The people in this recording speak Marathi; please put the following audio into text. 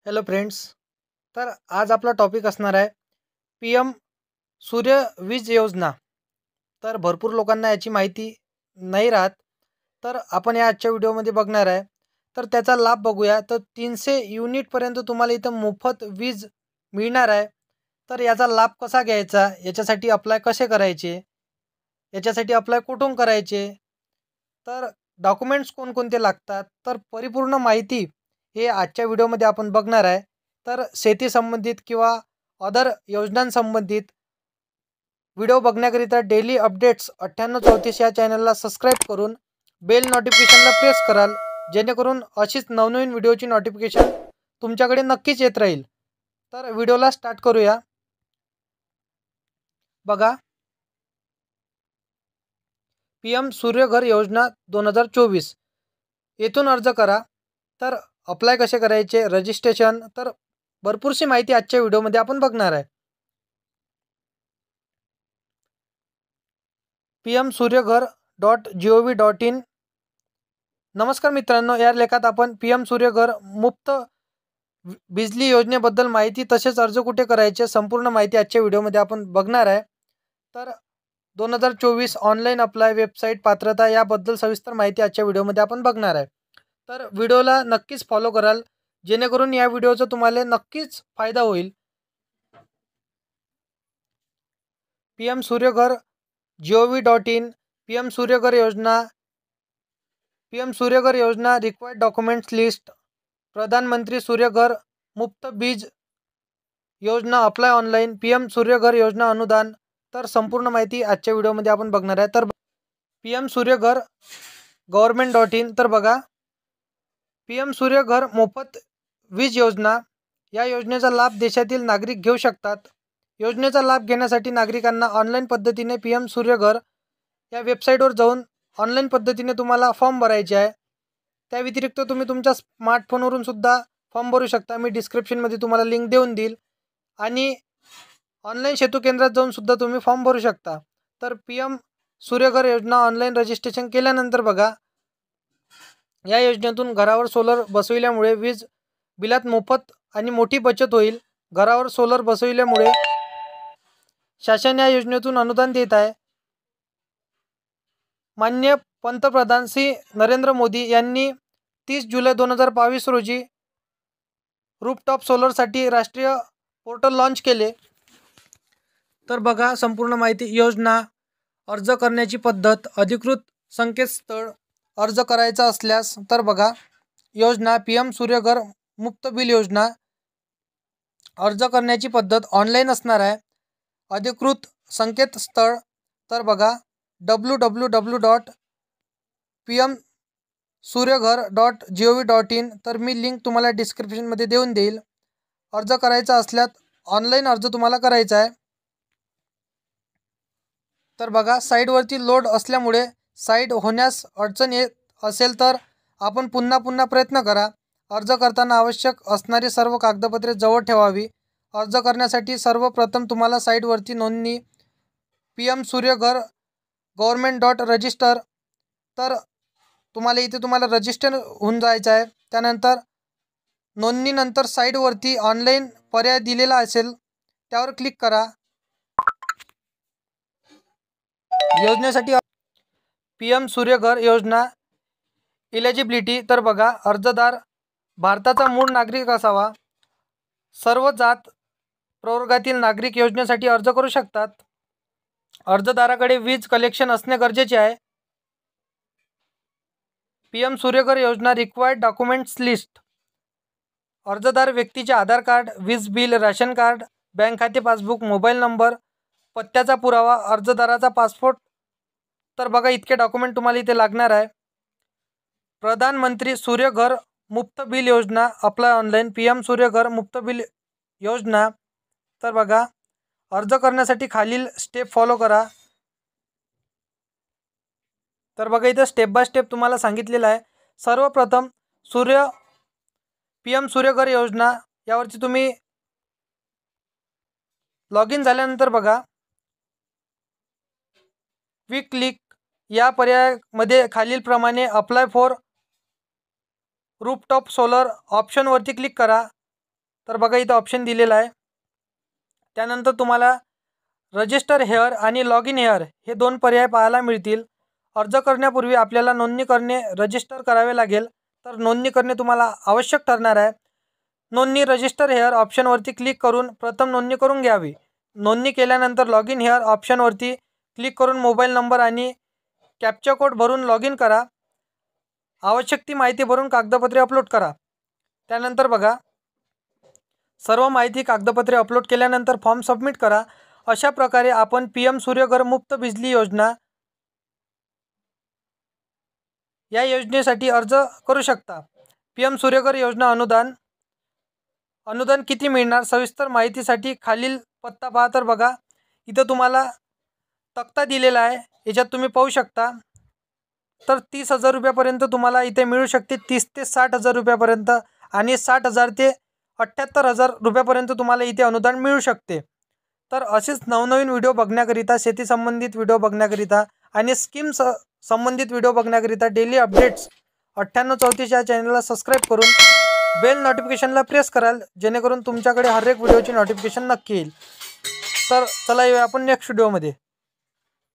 Hello friends. तर आज आपला टॉपिक असणार आहे पी एम सूर्य वीज योजना. तर भरपूर लोकांना याची माहिती नाही राहत. तर आपण या आजच्या व्हिडिओमध्ये बघणार आहे. तर त्याचा लाभ बघूया. तर 300 युनिटपर्यंत तुम्हाला इथं मोफत वीज मिळणार आहे. तर याचा लाभ कसा घ्यायचा, याच्यासाठी अप्लाय कसे करायचे, याच्यासाठी अप्लाय कुठून करायचे, तर डॉक्युमेंट्स कोणकोणते लागतात, तर परिपूर्ण माहिती हे आजच्या व्हिडिओमध्ये आपण बघणार आहे. तर शेती संबंधित किंवा अदर योजनांसंबंधित व्हिडिओ बघण्याकरिता डेली अपडेट्स 9834 या चॅनलला सबस्क्राईब करून बेल नोटिफिकेशनला प्रेस कराल, जेणेकरून अशीच नवनवीन व्हिडिओची नोटिफिकेशन तुमच्याकडे नक्कीच येत राहील. तर व्हिडिओला स्टार्ट करूया. बघा, पी एम सूर्यघर योजना 2024 येथून अर्ज करा. तर अप्लाय कसे करायचे, रजिस्ट्रेशन, तर भरपूरशी माहिती आजच्या व्हिडिओमध्ये आपण बघणार आहे. pmsuryaghar.gov.in. नमस्कार मित्रांनो, या लेखात आपण पी एम सूर्यघर मुफ्त बिजली योजनेबद्दल माहिती तसेच अर्ज कुठे करायचे संपूर्ण माहिती आजच्या व्हिडिओमध्ये आपण बघणार आहे. तर 2024 ऑनलाईन अप्लाय, वेबसाईट, पात्रता याबद्दल सविस्तर माहिती आजच्या व्हिडिओमध्ये आपण बघणार आहे. तर व्हिडिओला नक्कीच फॉलो कराल, जेणेकरून या व्हिडिओचा तुम्हाला नक्कीच फायदा होईल. PM Surya Ghar gov.in. PM Surya Ghar योजना. PM सूर्यघर योजना रिक्वायर्ड डॉक्युमेंट्स लिस्ट. प्रधानमंत्री सूर्यघर मुफ्त बीज योजना अप्लाय ऑनलाईन. PM सूर्यघर योजना अनुदान. तर संपूर्ण माहिती आजच्या व्हिडिओमध्ये आपण बघणार आहे. तर PM सूर्यघर गव्हर्नमेंट.in. तर बघा, PM सूर्यघर मोफत वीज योजना, या योजनेचा लाभ देशातील नागरिक घेऊ शकतात. योजनेचा लाभ घेण्यासाठी नागरिकांना ऑनलाईन पद्धतीने PM सूर्यघर या वेबसाईटवर जाऊन ऑनलाईन पद्धतीने तुम्हाला फॉर्म भरायचे आहे. त्या व्यतिरिक्त तुम्ही तुमच्या स्मार्टफोनवरून सुद्धा फॉर्म भरू शकता. मी डिस्क्रिप्शनमध्ये तुम्हाला लिंक देऊन देईल. आणि ऑनलाईन सेतू केंद्रात जाऊन सुद्धा तुम्ही फॉर्म भरू शकता. तर PM सूर्यघर योजना ऑनलाईन रजिस्ट्रेशन केल्यानंतर बघा, या योजनेतून घरावर सोलर बसविल्यामुळे वीज बिलात मोफत आणि मोठी बचत होईल. घरावर सोलर बसविल्यामुळे शासन या योजनेतून अनुदान देत आहे. माननीय पंतप्रधान श्री नरेंद्र मोदी यांनी 30 जुलै 2022 रोजी रूफटॉप सोलरसाठी राष्ट्रीय पोर्टल लॉन्च केले. तर बघा संपूर्ण माहिती. योजना, अर्ज करण्याची पद्धत, अधिकृत संकेतस्थळ, अर्ज करायचा असल्यास तर बघा, योजना PM सूर्यघर मुफ्त बिल योजना. अर्ज करण्याची पद्धत ऑनलाईन असणार आहे. अधिकृत संकेतस्थळ तर बघा www.pmsuryaghar.gov.in. तर मी लिंक तुम्हाला डिस्क्रिप्शनमध्ये देऊन देईल. अर्ज करायचा असल्यास ऑनलाईन अर्ज तुम्हाला करायचा आहे. तर बघा, साईटवरती लोड असल्यामुळे साईट होण्यास अडचण येत असेल तर आपण पुन्हा प्रयत्न करा. अर्ज करताना आवश्यक असणारी सर्व कागदपत्रे जवळ ठेवावी. अर्ज करण्यासाठी सर्वप्रथम तुम्हाला साईटवरती नोंदणी PM सूर्यघर government.register. तर तुम्हाला इथे रजिस्टर होऊन जायचं आहे. त्यानंतर नोंदणीनंतर साईटवरती ऑनलाईन पर्याय दिलेला असेल त्यावर क्लिक करा. योजनेसाठी PM सूर्यघर योजना इलिजिबिलिटी. तर बघा, अर्जदार भारताचा मूळ नागरिक असावा. सर्व जात प्रवर्गातील नागरिक योजनेसाठी अर्ज करू शकतात. अर्जदाराकडे वीज कनेक्शन असणे गरजेचे आहे. PM सूर्यघर योजना रिक्वायर्ड डॉक्युमेंट्स लिस्ट. अर्जदार व्यक्तीचे आधार कार्ड, वीज बिल, राशन कार्ड, बँक खाते पासबुक, मोबाईल नंबर, पत्त्याचा पुरावा, अर्जदाराचा पासपोर्ट. तर बघा, इतके डॉक्युमेंट तुम्हाला इथे लागणार आहे. प्रधानमंत्री सूर्यघर मुफ्त बिल योजना अप्लाय ऑनलाईन. PM सूर्यघर मुफ्त बिल योजना. तर बघा, अर्ज करण्यासाठी खालील स्टेप फॉलो करा. तर बघा, इथे स्टेप बाय स्टेप तुम्हाला सांगितलेलं आहे. सर्वप्रथम PM सूर्यघर योजना यावरती तुम्ही लॉग इन झाल्यानंतर बघा, क्विक क्लिक या पर्यायामध्ये खालीलप्रमाणे अप्लाय फॉर रूफटॉप सोलर ऑप्शनवरती क्लिक करा. तर बघा इथं ऑप्शन दिलेला आहे. त्यानंतर तुम्हाला रजिस्टर हेअर आणि लॉग इन हेअर हे 2 पर्याय पाहायला मिळतील. अर्ज करण्यापूर्वी आपल्याला नोंदणी करणे रजिस्टर करावे लागेल. तर नोंदणी करणे तुम्हाला आवश्यक ठरणार आहे. नोंदणी रजिस्टर हेअर ऑप्शनवरती क्लिक करून प्रथम नोंदणी करून घ्यावी. नोंदणी केल्यानंतर लॉग इन हेअर ऑप्शनवरती क्लिक करून मोबाईल नंबर आणि कॅप्चा कोड भरून लॉग इन करा. आवश्यक ती माहिती भरून कागदपत्रे अपलोड करा. त्यानंतर बघा सर्व माहिती कागदपत्रे अपलोड केल्यानंतर फॉर्म सबमिट करा. अशा प्रकारे आपण PM सूर्यघर मुफ्त बिजली योजना या योजनेसाठी अर्ज करू शकता. PM सूर्यघर योजना अनुदान किती मिळणार सविस्तर माहितीसाठी खालील पत्ता पहा. तर बघा इथं तुम्हाला तक्ता दिलेला आहे, याच्यात तुम्ही पाहू शकता. तर 30,000 रुपयापर्यंत तुम्हाला इथे मिळू शकते. 30 ते 60,000 रुपयापर्यंत आणि 60,000 ते 78,000 रुपयापर्यंत तुम्हाला इथे अनुदान मिळू शकते. तर असेच नवनवीन व्हिडिओ बघण्याकरिता, शेती संबंधित व्हिडिओ बघण्याकरिता आणि स्कीम्स संबंधित व्हिडिओ बघण्याकरिता डेली अपडेट्स 9834 या चॅनलला सबस्क्राईब करून बेल नोटिफिकेशनला प्रेस कराल, जेणेकरून तुमच्याकडे हर एक व्हिडिओची नोटिफिकेशन नक्की येईल. तर चला येऊया आपण नेक्स्ट व्हिडिओमध्ये.